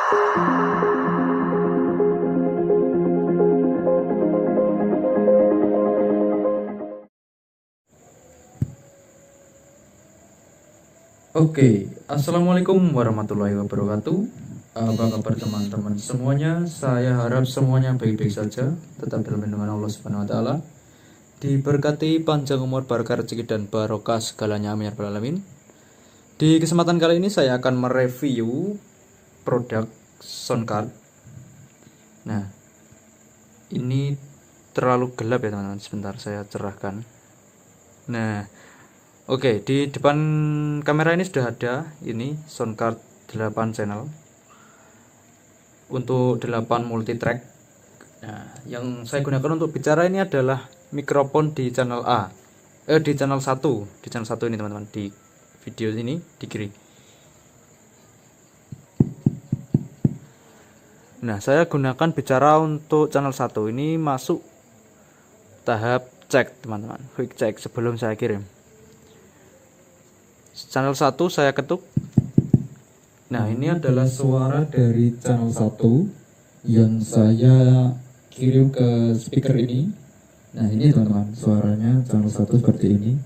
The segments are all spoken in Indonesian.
Oke, assalamualaikum warahmatullahi wabarakatuh. Apa kabar teman-teman semuanya? Saya harap semuanya baik-baik saja, tetap dalam lindungan Allah Subhanahu Wa Taala. Diberkati panjang umur, barokah rezeki dan barokah segalanya, amin ya rabbal alamin. Di kesempatan kali ini saya akan mereview produk soundcard. Nah, ini terlalu gelap ya teman-teman. Sebentar saya cerahkan. Nah, oke, di depan kamera ini sudah ada ini soundcard 8 channel untuk 8 multitrack. Nah, yang saya gunakan untuk bicara ini adalah mikrofon di channel A. Di channel 1, ini teman-teman, di video ini di kiri. Nah, saya gunakan bicara untuk channel 1 ini masuk tahap cek teman-teman, quick check sebelum saya kirim. Channel 1 saya ketuk. Nah, ini adalah suara dari channel 1 yang saya kirim ke speaker ini. Nah, ini teman-teman, suaranya channel 1 seperti ini.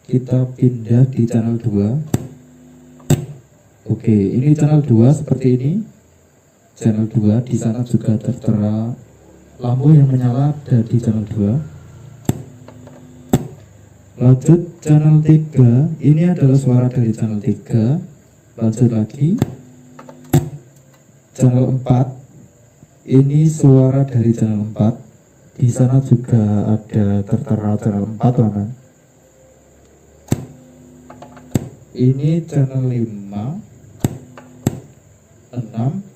Kita pindah di channel 2. Oke, ini channel 2 seperti ini. Channel 2 di sana juga tertera lampu yang menyala ada di channel 2. Lanjut channel 3, ini adalah suara dari channel 3. Lanjut lagi channel 4, ini suara dari channel 4. Di sana juga ada tertera channel 4 teman. Ini channel 5, 6,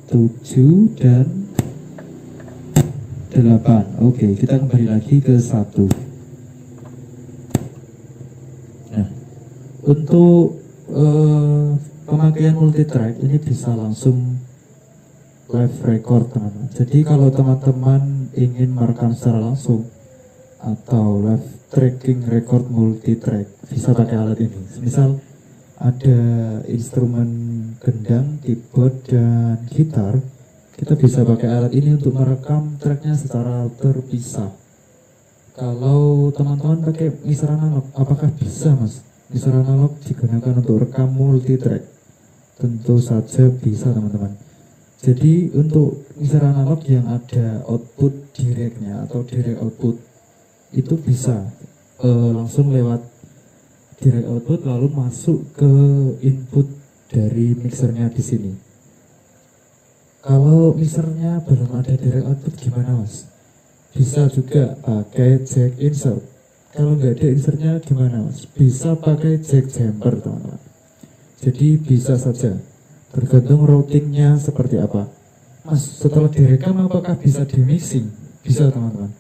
7 dan 8. Oke, kita kembali lagi ke 1. Nah, untuk pemakaian multitrack ini bisa langsung live record teman-teman. Jadi kalau teman-teman ingin merekam secara langsung atau live tracking record multitrack, bisa pakai alat ini. Misal ada instrumen gendang, keyboard dan gitar, kita bisa pakai alat ini untuk merekam tracknya secara terpisah. Kalau teman-teman pakai mixer analog, apakah bisa mas mixer analog digunakan untuk rekam multitrack? Tentu saja bisa teman-teman. Jadi untuk mixer analog yang ada output directnya atau direct output, itu bisa langsung lewat direct output lalu masuk ke input dari mixernya di sini. Kalau mixernya belum ada direct output gimana mas? Bisa juga pakai jack insert. Kalau nggak ada insertnya gimana mas? Bisa pakai jack jumper teman-teman. Jadi bisa saja, tergantung routingnya seperti apa. Mas, setelah direkam apakah bisa di mixing? Bisa teman-teman.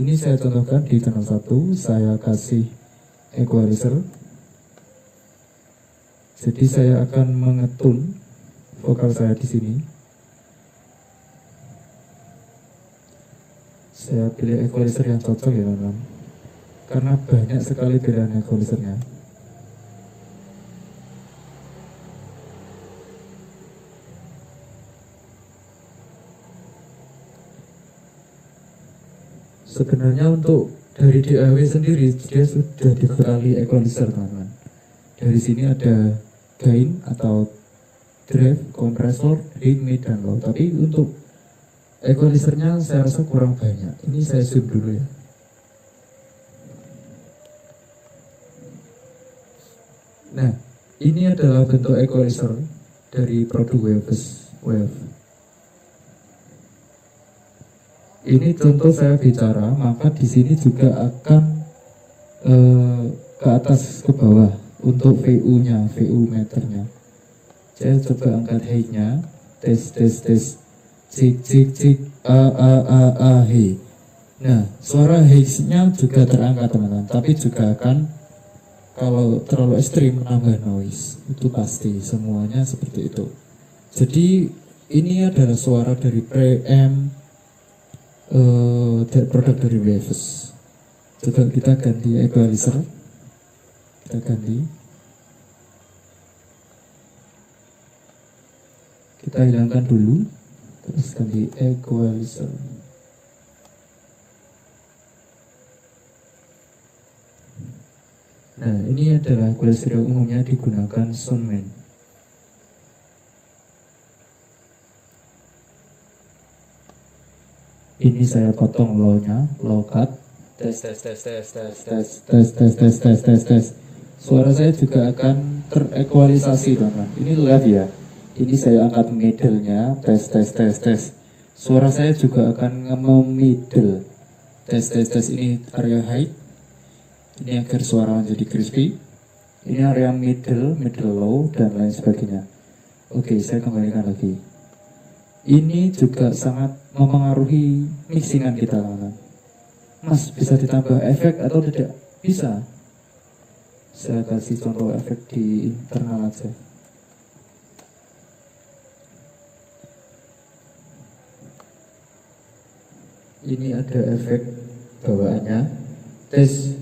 Ini saya contohkan di channel 1, saya kasih equalizer. Jadi saya akan mengetun vokal saya di sini. Saya pilih equalizer yang cocok ya teman-teman, karena banyak sekali pilihan equalizernya. Sebenarnya untuk dari DAW sendiri dia sudah dibekali equalizer teman-teman. Dari sini ada gain atau drive, kompresor, gain, mid dan low. Tapi untuk equalizernya saya rasa kurang banyak. Ini saya zoom dulu ya. Nah, ini adalah bentuk equalizer dari produk Waves Wave. Ini contoh saya bicara, maka di sini juga akan ke atas ke bawah untuk VU-nya, VU meternya. Saya coba angkat high-nya, tes, cik, hey. Nah, suara high-nya juga terangkat teman-teman, tapi juga akan kalau terlalu ekstrim menambah noise, itu pasti semuanya seperti itu. Jadi ini adalah suara dari preamp produk dari Waves. Coba kita ganti equalizer, kita ganti. Kita hilangkan dulu, terus ganti equalizer. Nah, ini adalah equalizer yang umumnya digunakan soundman. Ini saya potong low-nya, low cut. Tes. Suara saya juga akan terequalisasi, teman-teman. Ini left ya. Ini saya angkat middle-nya, tes. Suara saya juga akan nge-middle. Tes. Ini area high. Ini agar suara menjadi crispy. Ini area middle low, dan lain sebagainya. Oke, saya kembalikan lagi. Ini juga sangat mempengaruhi mixingan kita, teman-teman. Mas, bisa ditambah efek atau tidak? Bisa. Saya kasih contoh efek di internal aja. Ini ada efek bawaannya. Tes.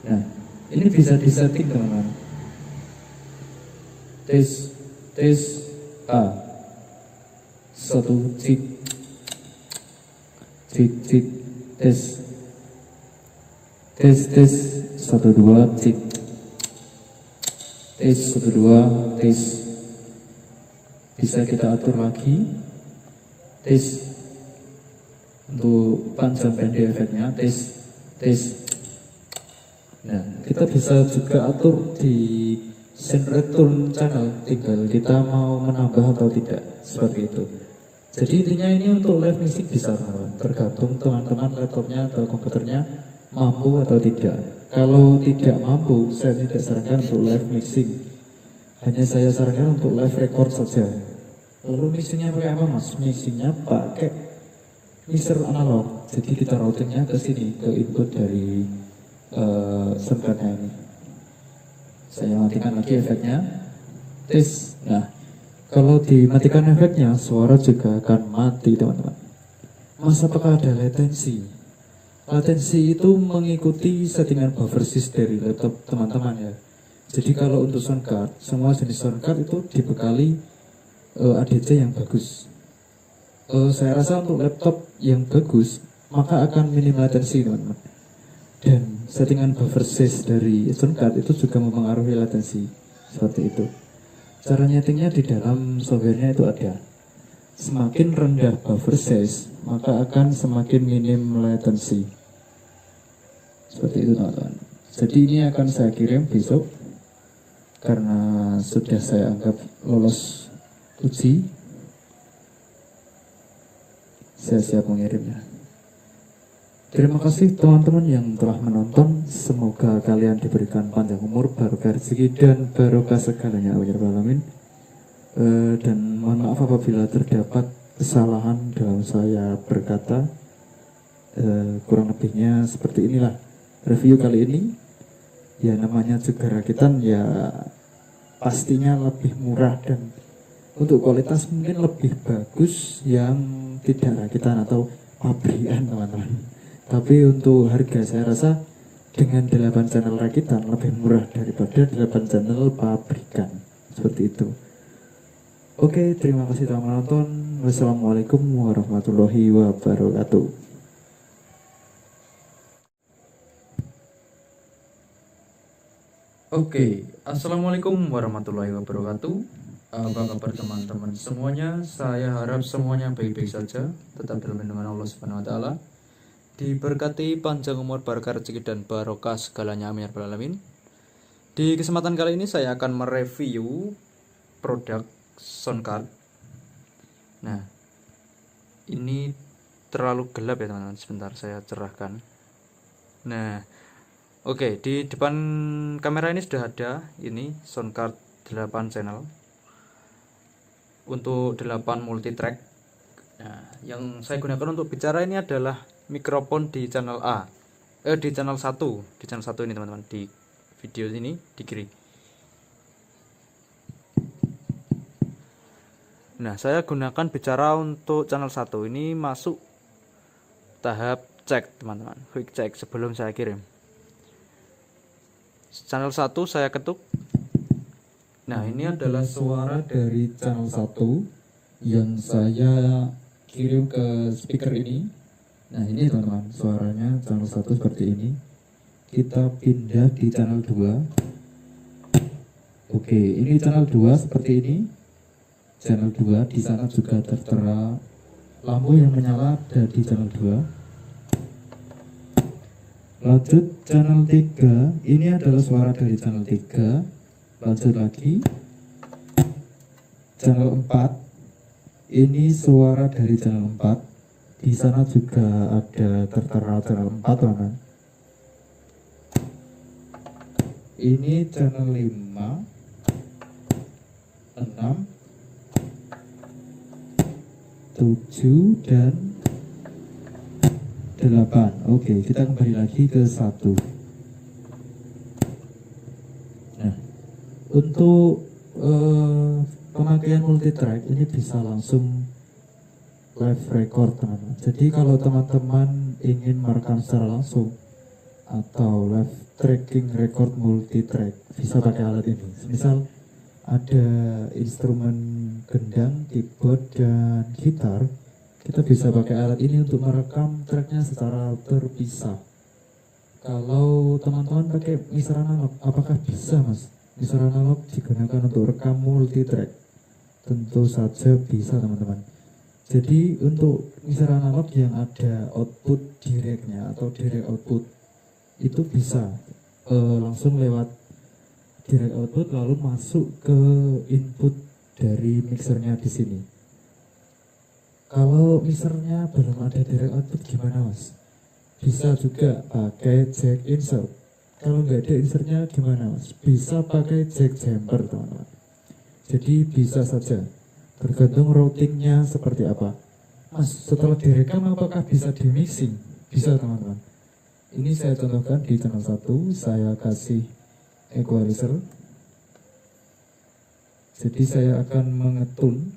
Nah, ini bisa disetting, teman-teman. Tes A. Satu cik. Tes. 1 2 cik. Tes 1 2 tes. Bisa kita atur lagi. Tes untuk panjang pendek efeknya. Tes. Nah, kita bisa juga atur di send return channel, tinggal kita mau menambah atau tidak, seperti itu. Jadi intinya ini untuk live mixing bisa, tergantung teman-teman laptopnya atau komputernya mampu atau tidak. Kalau tidak mampu, saya tidak sarankan untuk live mixing, hanya saya sarankan untuk live record saja. Lalu mixingnya pakai apa, Mas? Mixingnya pakai mixer analog. Jadi kita routingnya ke sini, ke input dari soundcardnya ini. Saya matikan lagi efeknya. Tes. Nah, kalau dimatikan efeknya, suara juga akan mati, teman-teman. Mas, apakah ada latensi? Latensi itu mengikuti settingan buffer sys dari laptop teman-teman ya. Jadi kalau untuk soundcard, semua jenis soundcard itu dibekali ADC yang bagus. Saya rasa untuk laptop yang bagus, maka akan minim latensi, teman-teman. Dan settingan buffer sys dari soundcard itu juga mempengaruhi latensi, seperti itu. Cara nyetingnya di dalam softwarenya itu ada. Semakin rendah buffer sys, maka akan semakin minim latensi. Seperti itu, teman-teman. Jadi ini akan saya kirim besok, karena sudah saya anggap lolos uji. Saya siap mengirimnya. Terima kasih teman-teman yang telah menonton. Semoga kalian diberikan panjang umur, barokah rezeki, dan barokah segalanya. Alamin. Dan mohon maaf apabila terdapat kesalahan dalam saya berkata. Kurang lebihnya seperti inilah review kali ini. Ya, namanya juga rakitan, ya pastinya lebih murah dan untuk kualitas mungkin lebih bagus yang tidak rakitan atau pabrikan, teman-teman. Tapi untuk harga saya rasa dengan 8 channel rakitan lebih murah daripada 8 channel pabrikan. Seperti itu. Oke, terima kasih telah menonton. Wassalamualaikum warahmatullahi wabarakatuh. Oke, assalamualaikum warahmatullahi wabarakatuh. Apa kabar teman-teman semuanya? Saya harap semuanya baik-baik saja, tetap dalam lindungan Allah Subhanahu wa taala. Diberkati panjang umur, barokah rezeki, dan barokah segalanya, amin ya rabbal alamin. Di kesempatan kali ini saya akan mereview produk soundcard. Nah, ini terlalu gelap ya teman-teman, sebentar saya cerahkan. Nah, oke, di depan kamera ini sudah ada ini soundcard 8 channel untuk 8 multitrack. Nah, yang saya gunakan untuk bicara ini adalah mikrofon di channel A, di channel 1 ini teman-teman, di video ini di kiri. Nah, saya gunakan bicara untuk channel 1 ini masuk tahap cek, teman-teman, quick check sebelum saya kirim. Channel 1 saya ketuk. Nah, ini adalah suara dari channel 1 yang saya kirim ke speaker ini. Nah, ini teman-teman, suaranya channel 1 seperti ini. Kita pindah di channel 2. Oke, ini channel 2 seperti ini. Channel 2 di sana juga tertera lampu yang menyala ada di channel 2. Lanjut channel 3, ini adalah suara dari channel 3. Lanjut lagi channel 4, ini suara dari channel 4. Di sana juga ada tertera channel 4 teman. Ini channel 5, 6, 7 dan 8. Oke, kita kembali lagi ke 1. Nah, untuk pemakaian multitrack ini bisa langsung live record teman-teman. Jadi kalau teman-teman ingin merekam secara langsung atau live tracking record multitrack, bisa pakai alat ini. Misal ada instrumen gendang, keyboard, dan gitar, kita bisa pakai alat ini untuk merekam tracknya secara terpisah. Kalau teman-teman pakai mixer analog, apakah bisa mas mixer analog digunakan untuk rekam multitrack? Tentu saja bisa teman-teman. Jadi untuk mixer analog yang ada output directnya atau direct output, itu bisa langsung lewat direct output lalu masuk ke input dari mixernya di sini. Kalau mixernya belum ada direct output gimana mas? Bisa juga pakai jack insert. Kalau nggak ada insertnya gimana mas? Bisa pakai jack jumper teman-teman. Jadi bisa saja, tergantung routingnya seperti apa. Mas, setelah direkam apakah bisa di mixing? Bisa teman-teman. Ini saya contohkan di channel 1, saya kasih equalizer. Jadi saya akan mengetun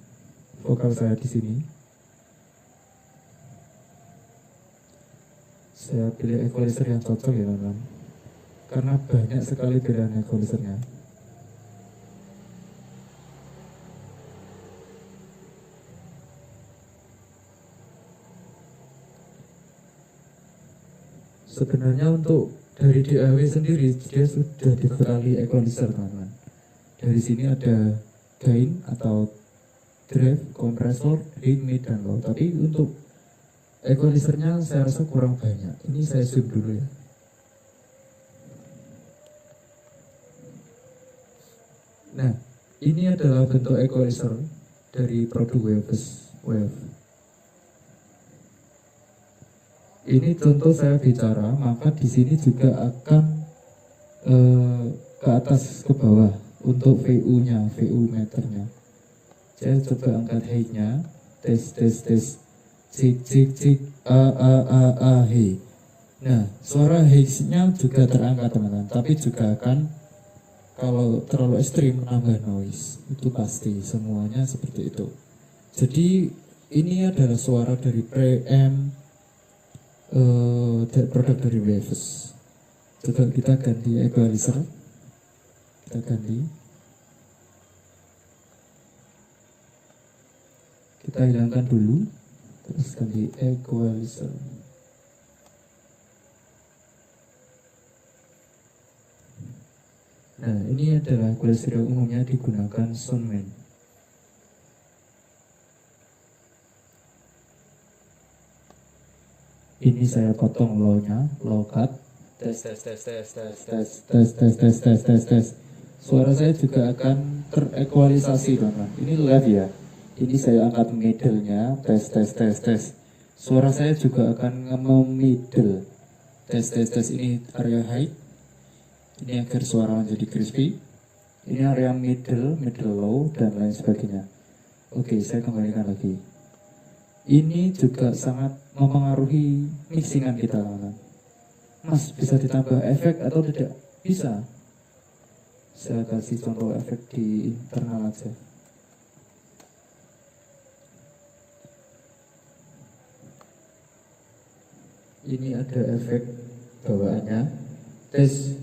vokal saya di sini. Saya pilih equalizer yang cocok ya teman-teman, karena banyak sekali pilihan equalizernya. Sebenarnya untuk dari DAW sendiri dia sudah dibekali equalizer teman-teman. Dari sini ada gain atau drive, kompresor, high, mid, dan low. Tapi untuk equalizernya saya rasa kurang banyak. Ini saya zoom dulu ya. Nah, ini adalah bentuk equalizer dari produk Waves Wave. Ini contoh saya bicara, maka di sini juga akan ke atas ke bawah untuk VU-nya, VU meternya. Saya coba angkat high-nya, tes, cik, hey. Nah, suara high-nya juga terangkat teman-teman, tapi juga akan kalau terlalu ekstrim menambah noise, itu pasti semuanya seperti itu. Jadi ini adalah suara dari preamp produk dari Waves. Coba kita ganti equalizer, kita ganti, kita hilangkan dulu, terus ganti equalizer. Nah, ini adalah equalizer yang umumnya digunakan soundman. Ini saya potong low-nya, low cut. Tes. Suara saya juga akan terequalisasi teman-teman. Ini live ya. Ini saya angkat middle-nya, tes. Suara saya juga akan nge-middle. Tes. Ini area high. Ini agar suara menjadi crispy. Ini area middle low, dan lain sebagainya. Oke, saya kembalikan lagi. Ini juga sangat mempengaruhi mixingan kita teman-teman. Mas, bisa ditambah efek atau tidak? Bisa. Saya kasih contoh efek di internal aja. Ini ada efek bawaannya. Tes.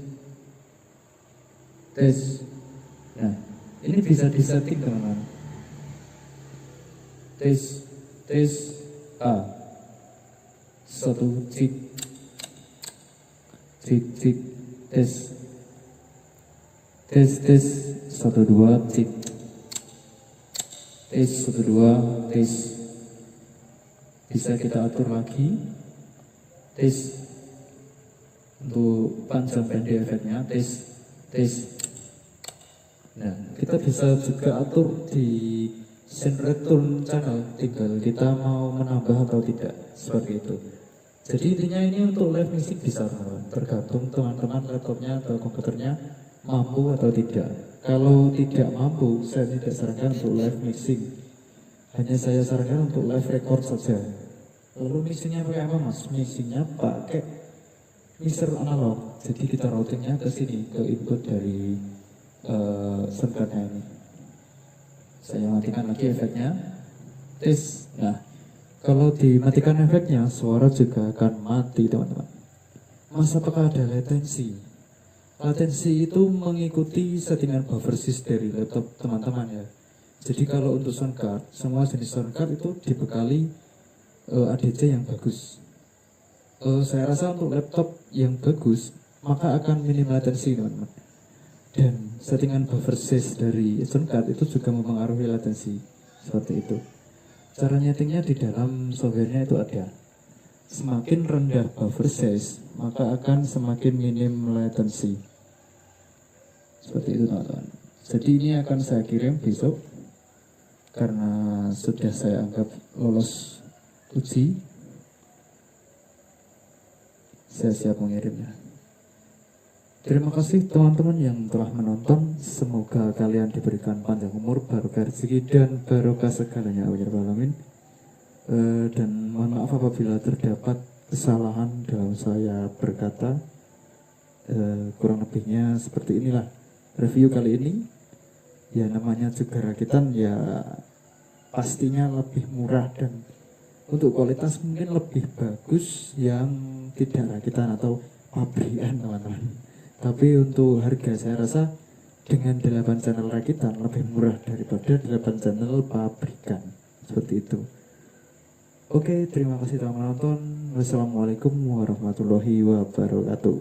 Nah, Ini bisa disetting teman-teman. Tes A. Satu cik tes. Satu dua cik. Tes 1 2 tes. Bisa kita atur lagi. Tes untuk panjang pendek efeknya. Tes. Nah, kita bisa juga atur di send return channel, tinggal kita mau menambah atau tidak, seperti itu. Jadi intinya ini untuk live mixing bisa tergantung teman-teman laptopnya atau komputernya mampu atau tidak. Kalau tidak mampu, saya tidak sarankan untuk live mixing, hanya saya sarankan untuk live record saja. Lalu mixingnya pakai apa mas? Mixingnya pakai mixer analog, jadi kita routingnya ke sini, ke input dari soundcardnya ini. Saya matikan lagi efeknya. Tes. Nah, kalau dimatikan efeknya, suara juga akan mati teman-teman. Mas, apakah ada latensi? Latensi itu mengikuti settingan buffer sys dari laptop teman-teman ya. Jadi kalau untuk soundcard, semua jenis soundcard itu dibekali ADC yang bagus. Saya rasa untuk laptop yang bagus, maka akan minim latensi teman-teman. Dan settingan buffer size dari soundcard itu juga mempengaruhi latensi, seperti itu. Cara nyetingnya di dalam softwarenya itu ada. Semakin rendah buffer size, maka akan semakin minim latensi. Seperti itu teman-teman. Jadi ini akan saya kirim besok, karena sudah saya anggap lolos uji. Saya siap mengirimnya. Terima kasih teman-teman yang telah menonton. Semoga kalian diberikan panjang umur, barokah rezeki, dan barokah segalanya. Alamin. Dan mohon maaf apabila terdapat kesalahan dalam saya berkata. Kurang lebihnya seperti inilah review kali ini. Ya namanya juga rakitan, ya pastinya lebih murah dan untuk kualitas mungkin lebih bagus yang tidak rakitan atau pabrikan teman-teman. Tapi untuk harga saya rasa dengan 8 channel rakitan lebih murah daripada 8 channel pabrikan. Seperti itu. Oke, terima kasih telah menonton. Wassalamualaikum warahmatullahi wabarakatuh.